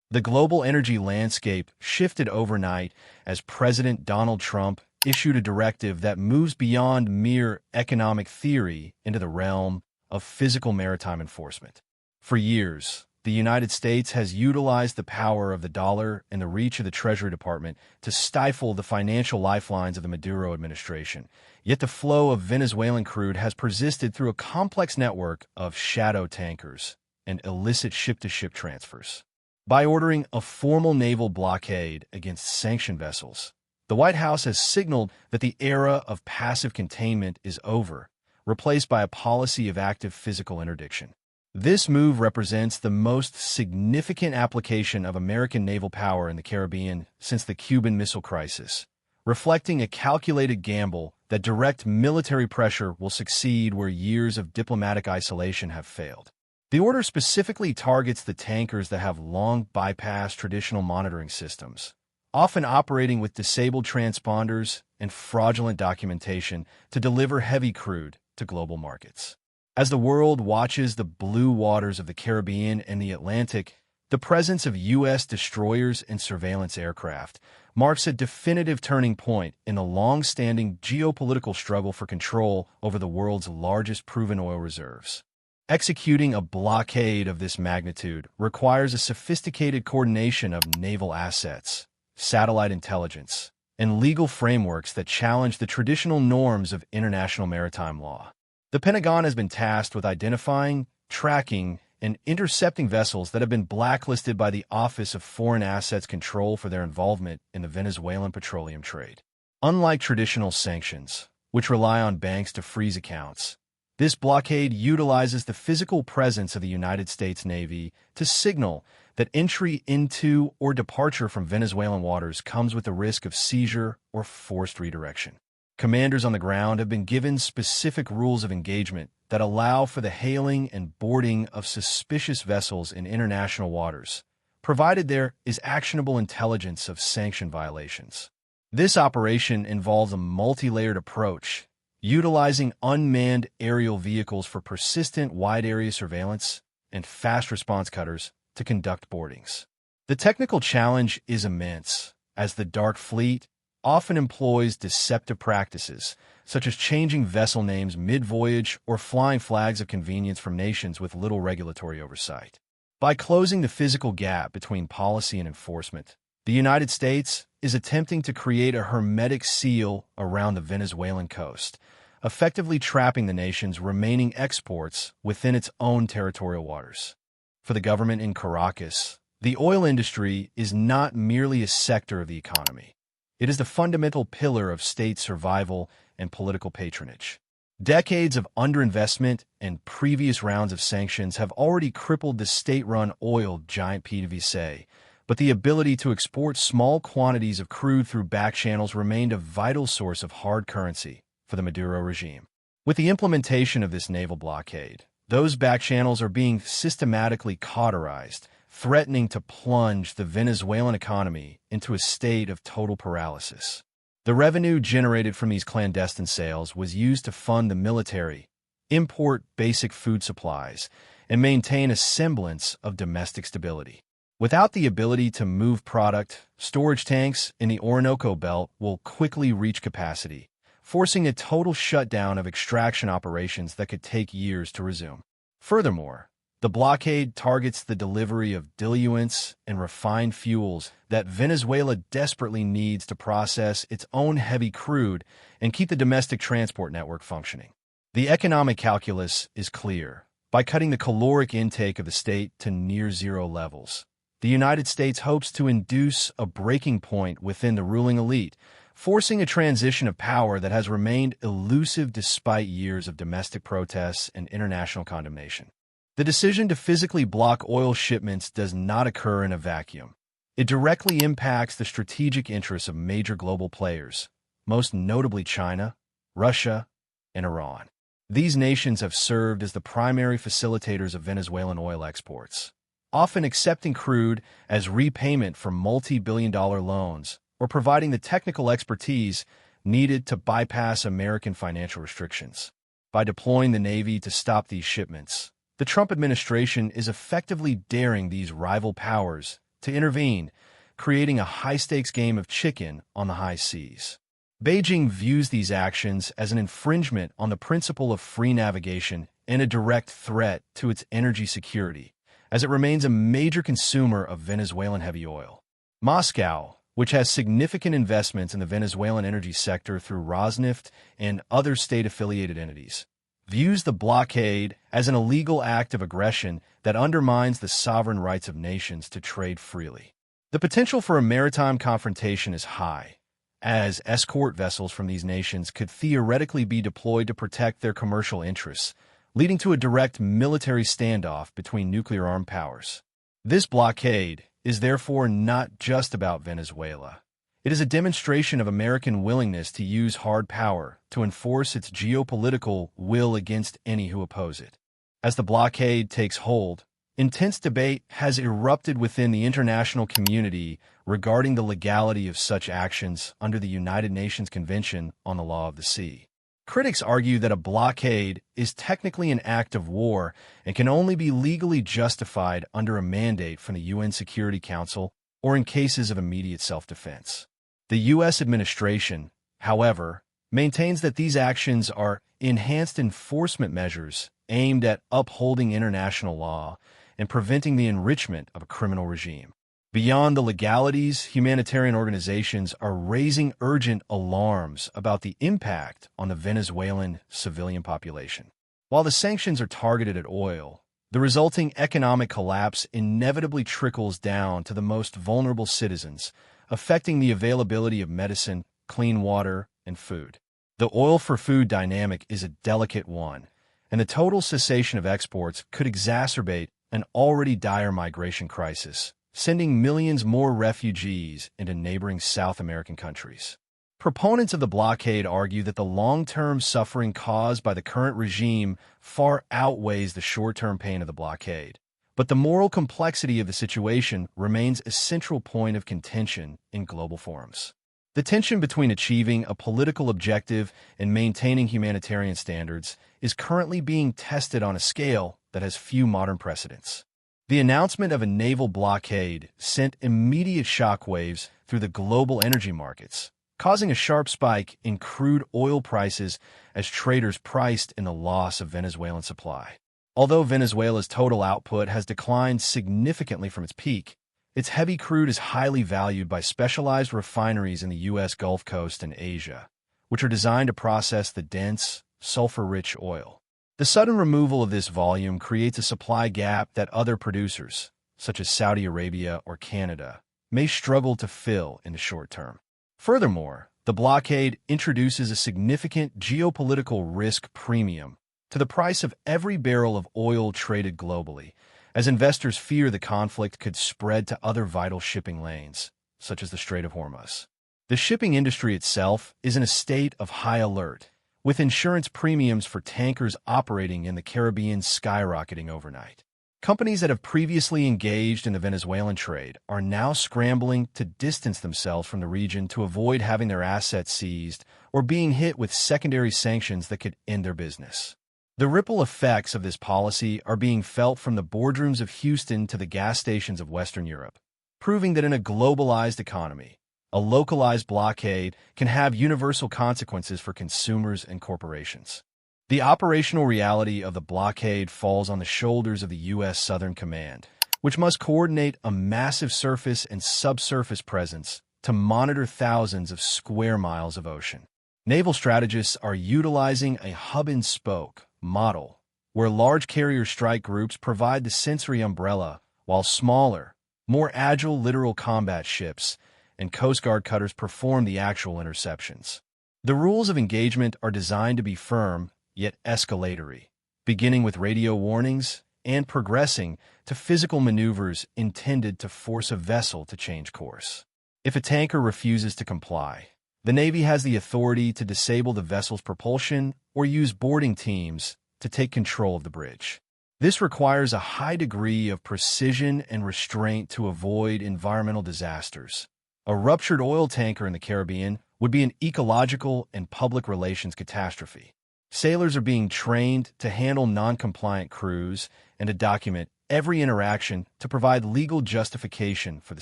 The global energy landscape shifted overnight as President Donald Trump issued a directive that moves beyond mere economic theory into the realm of physical maritime enforcement. For years, the United States has utilized the power of the dollar and the reach of the Treasury Department to stifle the financial lifelines of the Maduro administration. Yet the flow of Venezuelan crude has persisted through a complex network of shadow tankers and illicit ship-to-ship transfers. By ordering a formal naval blockade against sanctioned vessels, the White House has signaled that the era of passive containment is over, replaced by a policy of active physical interdiction. This move represents the most significant application of American naval power in the Caribbean since the Cuban Missile Crisis, reflecting a calculated gamble that direct military pressure will succeed where years of diplomatic isolation have failed. The order specifically targets the tankers that have long bypassed traditional monitoring systems, often operating with disabled transponders and fraudulent documentation to deliver heavy crude to global markets. As the world watches the blue waters of the Caribbean and the Atlantic, the presence of U.S. destroyers and surveillance aircraft marks a definitive turning point in the long-standing geopolitical struggle for control over the world's largest proven oil reserves. Executing a blockade of this magnitude requires a sophisticated coordination of naval assets, satellite intelligence, and legal frameworks that challenge the traditional norms of international maritime law. The Pentagon has been tasked with identifying, tracking, and intercepting vessels that have been blacklisted by the Office of Foreign Assets Control for their involvement in the Venezuelan petroleum trade. Unlike traditional sanctions, which rely on banks to freeze accounts, this blockade utilizes the physical presence of the United States Navy to signal that entry into or departure from Venezuelan waters comes with the risk of seizure or forced redirection. Commanders on the ground have been given specific rules of engagement that allow for the hailing and boarding of suspicious vessels in international waters, provided there is actionable intelligence of sanction violations. This operation involves a multi-layered approach, utilizing unmanned aerial vehicles for persistent wide-area surveillance and fast response cutters to conduct boardings. The technical challenge is immense, as the Dark Fleet often employs deceptive practices, such as changing vessel names mid-voyage or flying flags of convenience from nations with little regulatory oversight. By closing the physical gap between policy and enforcement, the United States is attempting to create a hermetic seal around the Venezuelan coast, effectively trapping the nation's remaining exports within its own territorial waters. For the government in Caracas, the oil industry is not merely a sector of the economy. It is the fundamental pillar of state survival and political patronage. Decades of underinvestment and previous rounds of sanctions have already crippled the state-run oil giant PDVSA, but the ability to export small quantities of crude through back channels remained a vital source of hard currency for the Maduro regime. With the implementation of this naval blockade, those back channels are being systematically cauterized, threatening to plunge the Venezuelan economy into a state of total paralysis. The revenue generated from these clandestine sales was used to fund the military, import basic food supplies, and maintain a semblance of domestic stability. Without the ability to move product, storage tanks in the Orinoco Belt will quickly reach capacity, forcing a total shutdown of extraction operations that could take years to resume. Furthermore, the blockade targets the delivery of diluents and refined fuels that Venezuela desperately needs to process its own heavy crude and keep the domestic transport network functioning. The economic calculus is clear. By cutting the caloric intake of the state to near zero levels, the United States hopes to induce a breaking point within the ruling elite, forcing a transition of power that has remained elusive despite years of domestic protests and international condemnation. The decision to physically block oil shipments does not occur in a vacuum. It directly impacts the strategic interests of major global players, most notably China, Russia, and Iran. These nations have served as the primary facilitators of Venezuelan oil exports, often accepting crude as repayment for multi-billion-dollar loans or providing the technical expertise needed to bypass American financial restrictions. By deploying the Navy to stop these shipments, the Trump administration is effectively daring these rival powers to intervene, creating a high-stakes game of chicken on the high seas. Beijing views these actions as an infringement on the principle of free navigation and a direct threat to its energy security, as it remains a major consumer of Venezuelan heavy oil. Moscow, which has significant investments in the Venezuelan energy sector through Rosneft and other state-affiliated entities, views the blockade as an illegal act of aggression that undermines the sovereign rights of nations to trade freely. The potential for a maritime confrontation is high, as escort vessels from these nations could theoretically be deployed to protect their commercial interests, leading to a direct military standoff between nuclear-armed powers. This blockade is therefore not just about Venezuela. It is a demonstration of American willingness to use hard power to enforce its geopolitical will against any who oppose it. As the blockade takes hold, intense debate has erupted within the international community regarding the legality of such actions under the United Nations Convention on the Law of the Sea. Critics argue that a blockade is technically an act of war and can only be legally justified under a mandate from the UN Security Council or in cases of immediate self-defense. The U.S. administration, however, maintains that these actions are enhanced enforcement measures aimed at upholding international law and preventing the enrichment of a criminal regime. Beyond the legalities, humanitarian organizations are raising urgent alarms about the impact on the Venezuelan civilian population. While the sanctions are targeted at oil, the resulting economic collapse inevitably trickles down to the most vulnerable citizens, affecting the availability of medicine, clean water, and food. The oil-for-food dynamic is a delicate one, and the total cessation of exports could exacerbate an already dire migration crisis, sending millions more refugees into neighboring South American countries. Proponents of the blockade argue that the long-term suffering caused by the current regime far outweighs the short-term pain of the blockade. But the moral complexity of the situation remains a central point of contention in global forums. The tension between achieving a political objective and maintaining humanitarian standards is currently being tested on a scale that has few modern precedents. The announcement of a naval blockade sent immediate shockwaves through the global energy markets, causing a sharp spike in crude oil prices as traders priced in the loss of Venezuelan supply. Although Venezuela's total output has declined significantly from its peak, its heavy crude is highly valued by specialized refineries in the U.S. Gulf Coast and Asia, which are designed to process the dense, sulfur-rich oil. The sudden removal of this volume creates a supply gap that other producers, such as Saudi Arabia or Canada, may struggle to fill in the short term. Furthermore, the blockade introduces a significant geopolitical risk premium to the price of every barrel of oil traded globally, as investors fear the conflict could spread to other vital shipping lanes, such as the Strait of Hormuz. The shipping industry itself is in a state of high alert, with insurance premiums for tankers operating in the Caribbean skyrocketing overnight. Companies that have previously engaged in the Venezuelan trade are now scrambling to distance themselves from the region to avoid having their assets seized or being hit with secondary sanctions that could end their business. The ripple effects of this policy are being felt from the boardrooms of Houston to the gas stations of Western Europe, proving that in a globalized economy, a localized blockade can have universal consequences for consumers and corporations. The operational reality of the blockade falls on the shoulders of the U.S. Southern Command, which must coordinate a massive surface and subsurface presence to monitor thousands of square miles of ocean. Naval strategists are utilizing a hub-and-spoke model, where large carrier strike groups provide the sensory umbrella, while smaller, more agile littoral combat ships and Coast Guard cutters perform the actual interceptions. The rules of engagement are designed to be firm, yet escalatory, beginning with radio warnings and progressing to physical maneuvers intended to force a vessel to change course. If a tanker refuses to comply, the Navy has the authority to disable the vessel's propulsion or use boarding teams to take control of the bridge. This requires a high degree of precision and restraint to avoid environmental disasters. A ruptured oil tanker in the Caribbean would be an ecological and public relations catastrophe. Sailors are being trained to handle non-compliant crews and to document every interaction to provide legal justification for the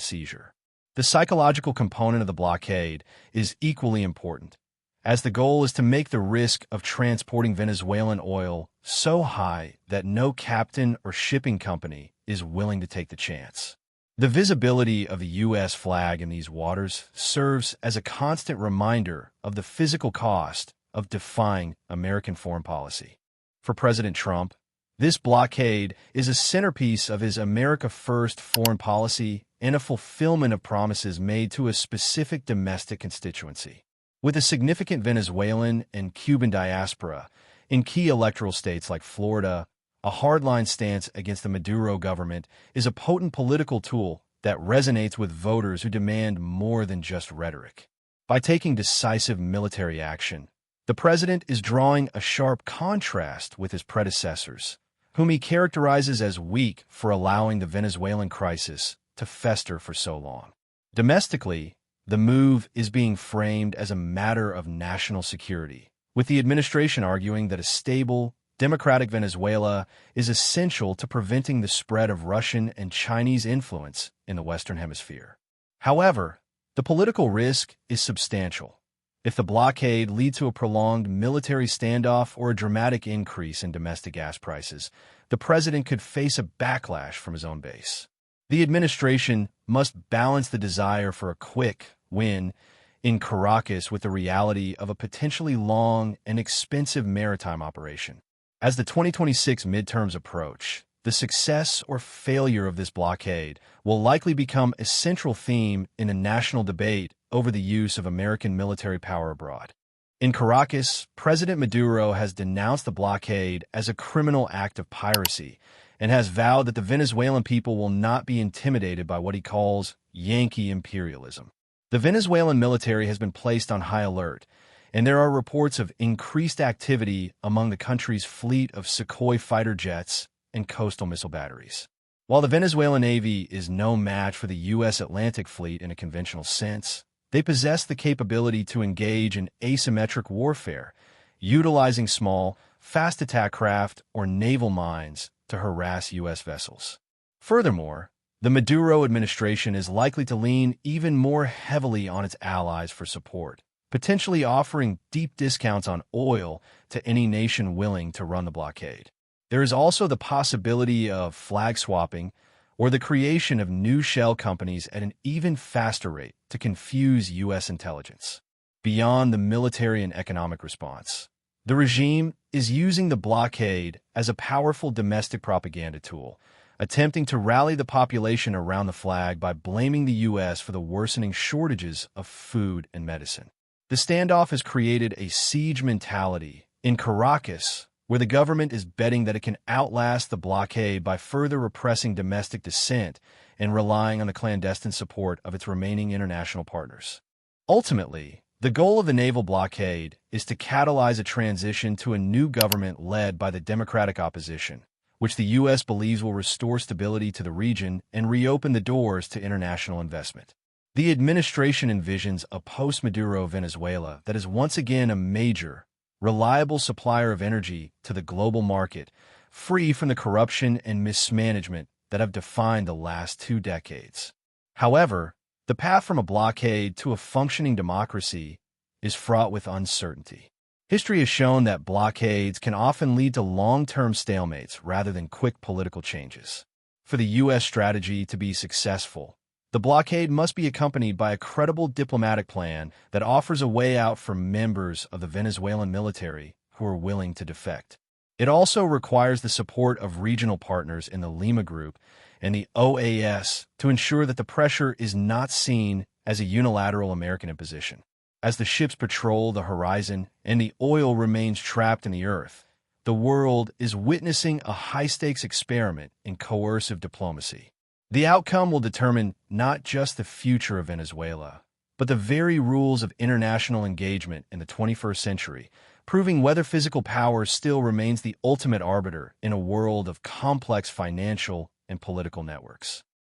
seizure. The psychological component of the blockade is equally important, as the goal is to make the risk of transporting Venezuelan oil so high that no captain or shipping company is willing to take the chance. The visibility of the U.S. flag in these waters serves as a constant reminder of the physical cost of defying American foreign policy. For President Trump, this blockade is a centerpiece of his America First foreign policy and a fulfillment of promises made to a specific domestic constituency. With a significant Venezuelan and Cuban diaspora in key electoral states like Florida, a hardline stance against the Maduro government is a potent political tool that resonates with voters who demand more than just rhetoric. By taking decisive military action, the president is drawing a sharp contrast with his predecessors, whom he characterizes as weak for allowing the Venezuelan crisis to fester for so long. Domestically, the move is being framed as a matter of national security, with the administration arguing that a stable, democratic Venezuela is essential to preventing the spread of Russian and Chinese influence in the Western Hemisphere. However, the political risk is substantial. If the blockade leads to a prolonged military standoff or a dramatic increase in domestic gas prices, the president could face a backlash from his own base. The administration must balance the desire for a quick win in Caracas with the reality of a potentially long and expensive maritime operation. As the 2026 midterms approach, the success or failure of this blockade will likely become a central theme in a national debate over the use of American military power abroad. In Caracas, President Maduro has denounced the blockade as a criminal act of piracy and has vowed that the Venezuelan people will not be intimidated by what he calls Yankee imperialism. The Venezuelan military has been placed on high alert, and there are reports of increased activity among the country's fleet of Sukhoi fighter jets and coastal missile batteries. While the Venezuelan Navy is no match for the U.S. Atlantic Fleet in a conventional sense, they possess the capability to engage in asymmetric warfare, utilizing small, fast attack craft or naval mines to harass U.S. vessels. Furthermore, the Maduro administration is likely to lean even more heavily on its allies for support, potentially offering deep discounts on oil to any nation willing to run the blockade. There is also the possibility of flag swapping or the creation of new shell companies at an even faster rate to confuse U.S. intelligence. Beyond the military and economic response, the regime is using the blockade as a powerful domestic propaganda tool, attempting to rally the population around the flag by blaming the U.S. for the worsening shortages of food and medicine. The standoff has created a siege mentality in Caracas, where the government is betting that it can outlast the blockade by further repressing domestic dissent and relying on the clandestine support of its remaining international partners. Ultimately, the goal of the naval blockade is to catalyze a transition to a new government led by the democratic opposition, which the U.S. believes will restore stability to the region and reopen the doors to international investment. The administration envisions a post-Maduro Venezuela that is once again a major, reliable supplier of energy to the global market, free from the corruption and mismanagement that have defined the last 2 decades. However, the path from a blockade to a functioning democracy is fraught with uncertainty. History has shown that blockades can often lead to long-term stalemates rather than quick political changes. For the U.S. strategy to be successful, the blockade must be accompanied by a credible diplomatic plan that offers a way out for members of the Venezuelan military who are willing to defect. It also requires the support of regional partners in the Lima Group and the OAS to ensure that the pressure is not seen as a unilateral American imposition. As the ships patrol the horizon and the oil remains trapped in the earth, the world is witnessing a high-stakes experiment in coercive diplomacy. The outcome will determine not just the future of Venezuela, but the very rules of international engagement in the 21st century, proving whether physical power still remains the ultimate arbiter in a world of complex financial and political networks.